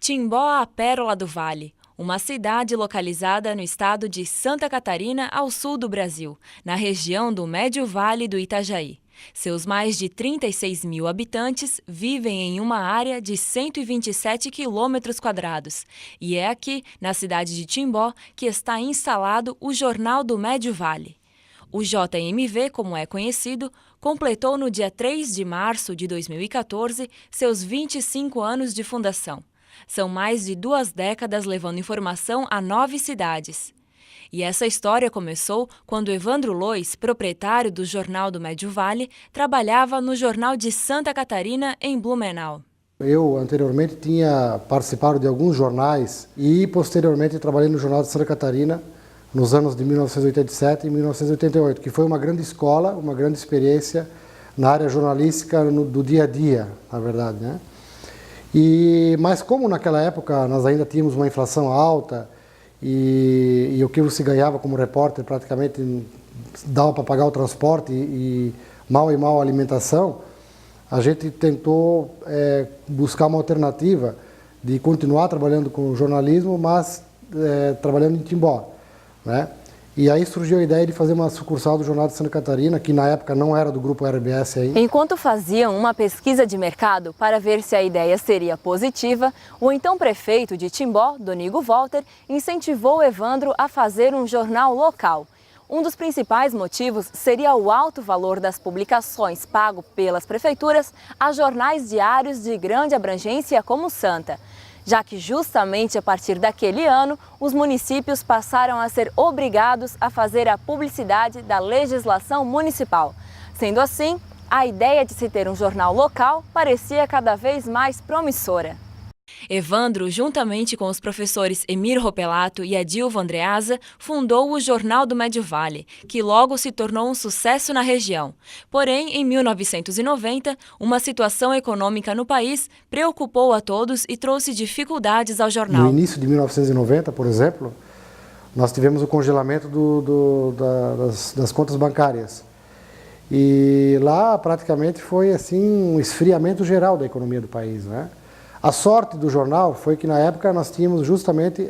Timbó, a pérola do vale. Uma cidade localizada no estado de Santa Catarina, ao sul do Brasil, na região do Médio Vale do Itajaí. Seus mais de 36 mil habitantes vivem em uma área de 127 quilômetros quadrados. E é aqui, na cidade de Timbó, que está instalado o Jornal do Médio Vale. O JMV, como é conhecido, completou no dia 3 de março de 2014 seus 25 anos de fundação. São mais de 2 décadas levando informação a 9 cidades. E essa história começou quando Evandro Lois, proprietário do Jornal do Médio Vale, trabalhava no Jornal de Santa Catarina, em Blumenau. Eu, anteriormente, tinha participado de alguns jornais e, posteriormente, trabalhei no Jornal de Santa Catarina nos anos de 1987 e 1988, que foi uma grande escola, uma grande experiência na área jornalística do dia a dia, na verdade, né? Mas como naquela época nós ainda tínhamos uma inflação alta e o que você ganhava como repórter praticamente dava para pagar o transporte e mal a alimentação, a gente tentou buscar uma alternativa de continuar trabalhando com jornalismo, mas trabalhando em Timbó, né? E aí surgiu a ideia de fazer uma sucursal do Jornal de Santa Catarina, que na época não era do Grupo RBS ainda. Enquanto faziam uma pesquisa de mercado para ver se a ideia seria positiva, o então prefeito de Timbó, Donigo Walter, incentivou Evandro a fazer um jornal local. Um dos principais motivos seria o alto valor das publicações pago pelas prefeituras a jornais diários de grande abrangência como Santa, já que justamente a partir daquele ano, os municípios passaram a ser obrigados a fazer a publicidade da legislação municipal. Sendo assim, a ideia de se ter um jornal local parecia cada vez mais promissora. Evandro, juntamente com os professores Emir Ropelato e Adilvo Andreasa, fundou o Jornal do Médio Vale, que logo se tornou um sucesso na região. Porém, em 1990, uma situação econômica no país preocupou a todos e trouxe dificuldades ao jornal. No início de 1990, por exemplo, nós tivemos o congelamento das contas bancárias. E lá praticamente foi assim um esfriamento geral da economia do país, né? A sorte do jornal foi que na época nós tínhamos justamente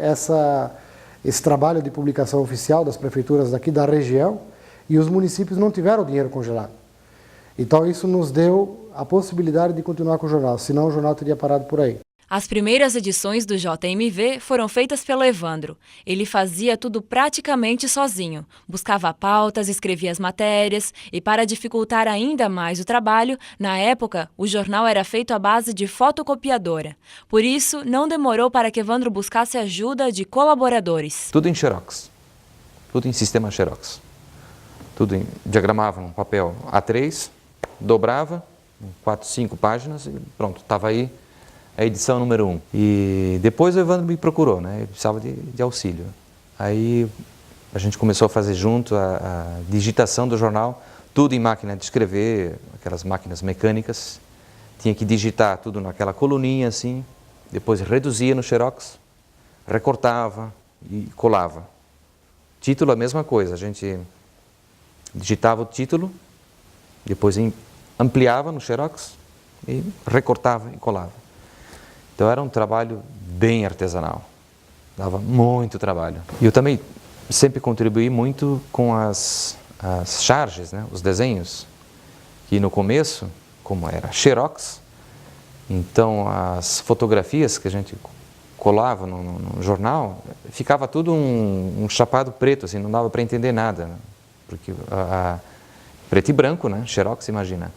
esse trabalho de publicação oficial das prefeituras daqui da região e os municípios não tiveram o dinheiro congelado. Então isso nos deu a possibilidade de continuar com o jornal, senão o jornal teria parado por aí. As primeiras edições do JMV foram feitas pelo Evandro. Ele fazia tudo praticamente sozinho. Buscava pautas, escrevia as matérias e, para dificultar ainda mais o trabalho, na época, o jornal era feito à base de fotocopiadora. Por isso, não demorou para que Evandro buscasse ajuda de colaboradores. Tudo em xerox, tudo em sistema xerox. Diagramava um papel A3, dobrava, 4, 5 páginas e pronto, estava aí a edição número 1. E depois o Evandro me procurou, né? Ele precisava de auxílio. Aí a gente começou a fazer junto a digitação do jornal, tudo em máquina de escrever, aquelas máquinas mecânicas. Tinha que digitar tudo naquela coluninha assim, depois reduzia no xerox, recortava e colava. Título a mesma coisa, a gente digitava o título, depois ampliava no xerox e recortava e colava. Então era um trabalho bem artesanal, dava muito trabalho. E eu também sempre contribuí muito com as charges, né, os desenhos, que no começo, como era xerox, então as fotografias que a gente colava no jornal, ficava tudo um chapado preto, assim, não dava para entender nada, né, porque preto e branco, né, xerox, imagina.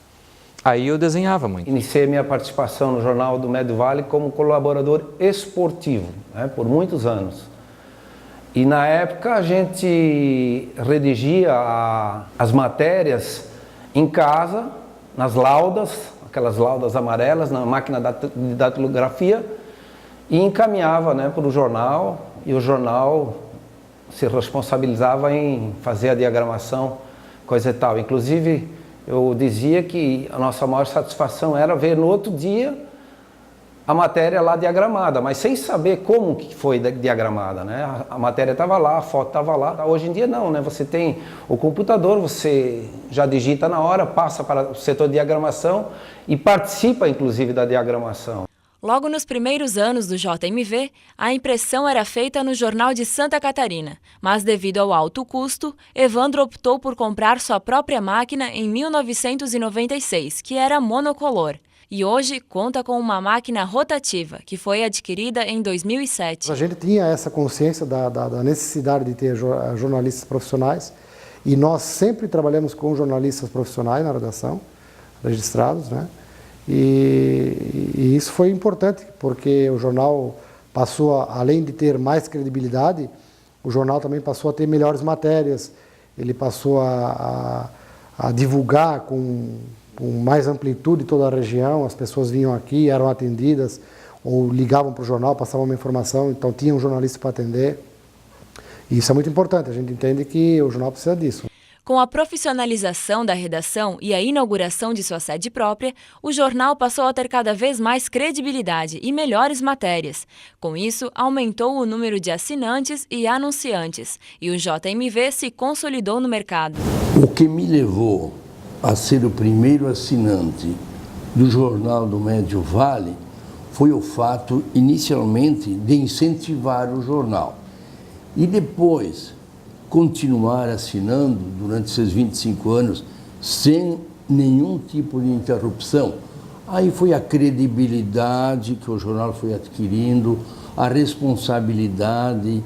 Aí eu desenhava muito. Iniciei minha participação no Jornal do Médio Vale como colaborador esportivo, né, por muitos anos. E na época a gente redigia as matérias em casa, nas laudas, aquelas laudas amarelas, na máquina de datilografia, e encaminhava, né, para o jornal, e o jornal se responsabilizava em fazer a diagramação, coisa e tal. Inclusive, eu dizia que a nossa maior satisfação era ver no outro dia a matéria lá diagramada, mas sem saber como que foi diagramada, né? A matéria estava lá, a foto estava lá. Hoje em dia não, né? Você tem o computador, você já digita na hora, passa para o setor de diagramação e participa inclusive da diagramação. Logo nos primeiros anos do JMV, a impressão era feita no Jornal de Santa Catarina, mas devido ao alto custo, Evandro optou por comprar sua própria máquina em 1996, que era monocolor. E hoje conta com uma máquina rotativa, que foi adquirida em 2007. A gente tinha essa consciência da necessidade de ter jornalistas profissionais, e nós sempre trabalhamos com jornalistas profissionais na redação, registrados, né? E isso foi importante, porque o jornal passou, além de ter mais credibilidade, o jornal também passou a ter melhores matérias, ele passou a divulgar com mais amplitude toda a região, as pessoas vinham aqui, eram atendidas, ou ligavam para o jornal, passavam uma informação, então tinha um jornalista para atender. E isso é muito importante, a gente entende que o jornal precisa disso. Com a profissionalização da redação e a inauguração de sua sede própria, o jornal passou a ter cada vez mais credibilidade e melhores matérias. Com isso, aumentou o número de assinantes e anunciantes, e o JMV se consolidou no mercado. O que me levou a ser o primeiro assinante do Jornal do Médio Vale foi o fato, inicialmente, de incentivar o jornal. E depois continuar assinando durante esses 25 anos sem nenhum tipo de interrupção. Aí foi a credibilidade que o jornal foi adquirindo, a responsabilidade,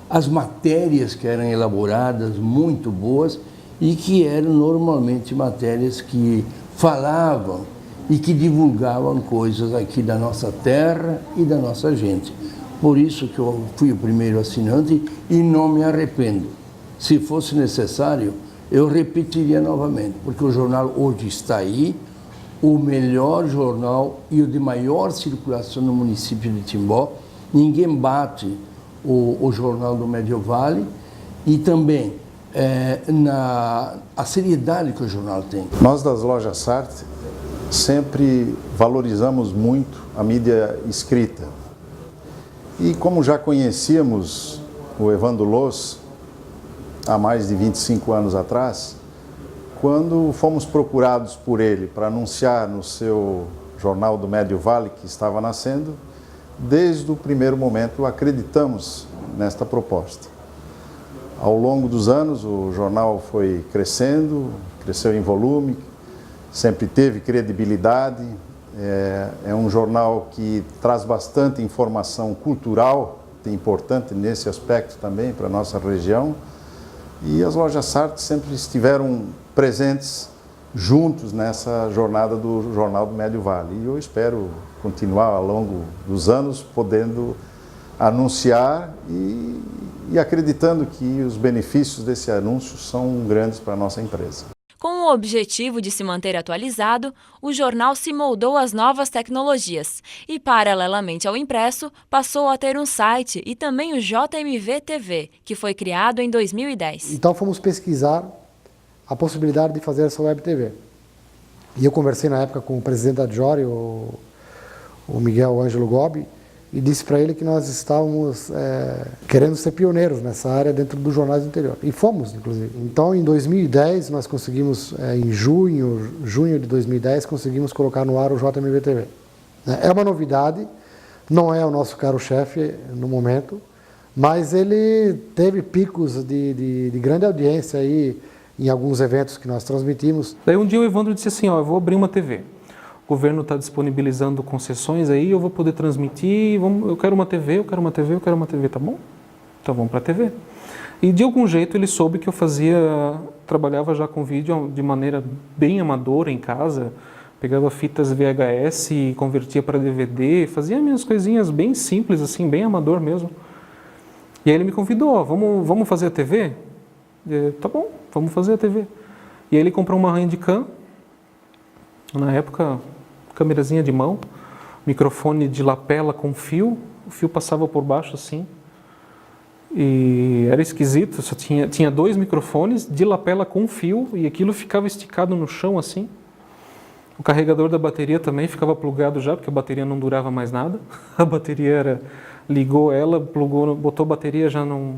as matérias que eram elaboradas muito boas e que eram normalmente matérias que falavam e que divulgavam coisas aqui da nossa terra e da nossa gente. Por isso que eu fui o primeiro assinante e não me arrependo. Se fosse necessário, eu repetiria novamente, porque o jornal hoje está aí, o melhor jornal e o de maior circulação no município de Timbó. Ninguém bate o Jornal do Médio Vale e também a seriedade que o jornal tem. Nós das lojas Sartre sempre valorizamos muito a mídia escrita. E como já conhecíamos o Evandro Loss há mais de 25 anos atrás, quando fomos procurados por ele para anunciar no seu Jornal do Médio Vale, que estava nascendo, desde o primeiro momento acreditamos nesta proposta. Ao longo dos anos, o jornal foi crescendo, cresceu em volume, sempre teve credibilidade. É um jornal que traz bastante informação cultural, importante nesse aspecto também para a nossa região. E as lojas Sartre sempre estiveram presentes juntos nessa jornada do Jornal do Médio Vale. E eu espero continuar ao longo dos anos podendo anunciar e acreditando que os benefícios desse anúncio são grandes para a nossa empresa. Com o objetivo de se manter atualizado, o jornal se moldou às novas tecnologias e, paralelamente ao impresso, passou a ter um site e também o JMV TV, que foi criado em 2010. Então fomos pesquisar a possibilidade de fazer essa web TV. E eu conversei na época com o presidente da Jori, o Miguel Ângelo Gobi, e disse para ele que nós estávamos querendo ser pioneiros nessa área dentro dos jornais do interior. E fomos, inclusive. Então, em 2010, nós conseguimos, em junho de 2010, conseguimos colocar no ar o JMV TV. É uma novidade, não é o nosso carro-chefe no momento, mas ele teve picos de grande audiência aí em alguns eventos que nós transmitimos. Daí um dia o Evandro disse assim, eu vou abrir uma TV. O governo está disponibilizando concessões aí, eu vou poder transmitir, eu quero uma TV, eu quero uma TV, eu quero uma TV, tá bom? Então vamos para a TV. E de algum jeito ele soube que eu trabalhava já com vídeo de maneira bem amadora em casa, pegava fitas VHS e convertia para DVD, fazia minhas coisinhas bem simples assim, bem amador mesmo. E aí ele me convidou, vamos fazer a TV? Tá bom, vamos fazer a TV. E aí ele comprou uma Handicam, na época, câmerazinha de mão, microfone de lapela com fio, o fio passava por baixo assim, e era esquisito, só tinha 2 microfones de lapela com fio e aquilo ficava esticado no chão assim. O carregador da bateria também ficava plugado já, porque a bateria não durava mais nada. A bateria ligou ela, plugou, botou bateria, já não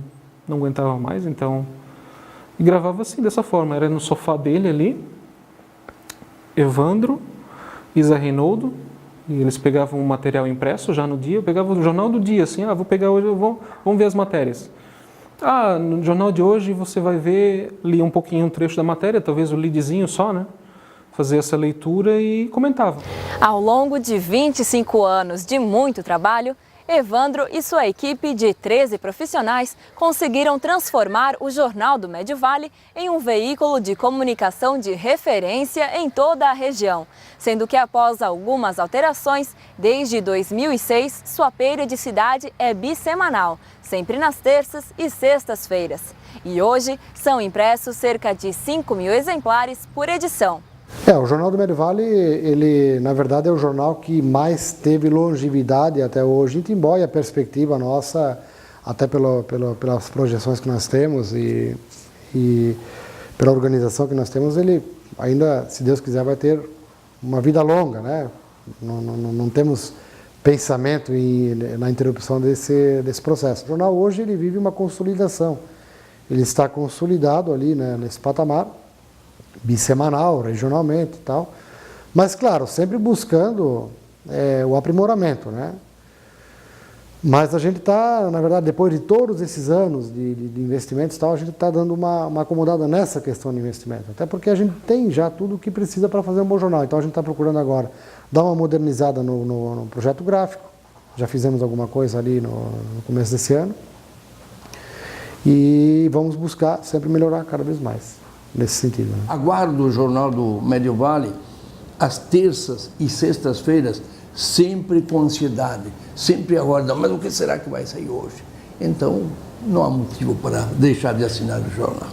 aguentava mais, então... E gravava assim, dessa forma, era no sofá dele ali, Evandro, Isa Reinoldo E eles pegavam o material impresso já no dia, eu pegava o jornal do dia, assim, vou pegar hoje, vamos ver as matérias. No jornal de hoje você vai ver, lia um pouquinho um trecho da matéria, talvez o leadzinho só, né? Fazer essa leitura e comentava. Ao longo de 25 anos de muito trabalho, Evandro e sua equipe de 13 profissionais conseguiram transformar o Jornal do Médio Vale em um veículo de comunicação de referência em toda a região, sendo que após algumas alterações, desde 2006, sua periodicidade é bissemanal, sempre nas terças e sextas-feiras. E hoje são impressos cerca de 5.000 exemplares por edição. O Jornal do Médio Vale, ele na verdade é o jornal que mais teve longevidade até hoje em Timbó, e a perspectiva nossa, até pelas projeções que nós temos e pela organização que nós temos, ele ainda, se Deus quiser, vai ter uma vida longa, né? Não temos pensamento na interrupção desse processo. O jornal hoje ele vive uma consolidação, ele está consolidado ali, né, nesse patamar, bissemanal, regionalmente e tal, mas claro, sempre buscando o aprimoramento, né? Mas a gente está, na verdade, depois de todos esses anos de investimentos e tal, a gente está dando uma acomodada nessa questão de investimento, até porque a gente tem já tudo o que precisa para fazer um bom jornal, então a gente está procurando agora dar uma modernizada no projeto gráfico, já fizemos alguma coisa ali no começo desse ano, e vamos buscar sempre melhorar cada vez mais. Nesse sentido, né? Aguardo o Jornal do Médio Vale às terças e sextas-feiras, sempre com ansiedade, sempre aguardando, mas o que será que vai sair hoje? Então, não há motivo para deixar de assinar o jornal.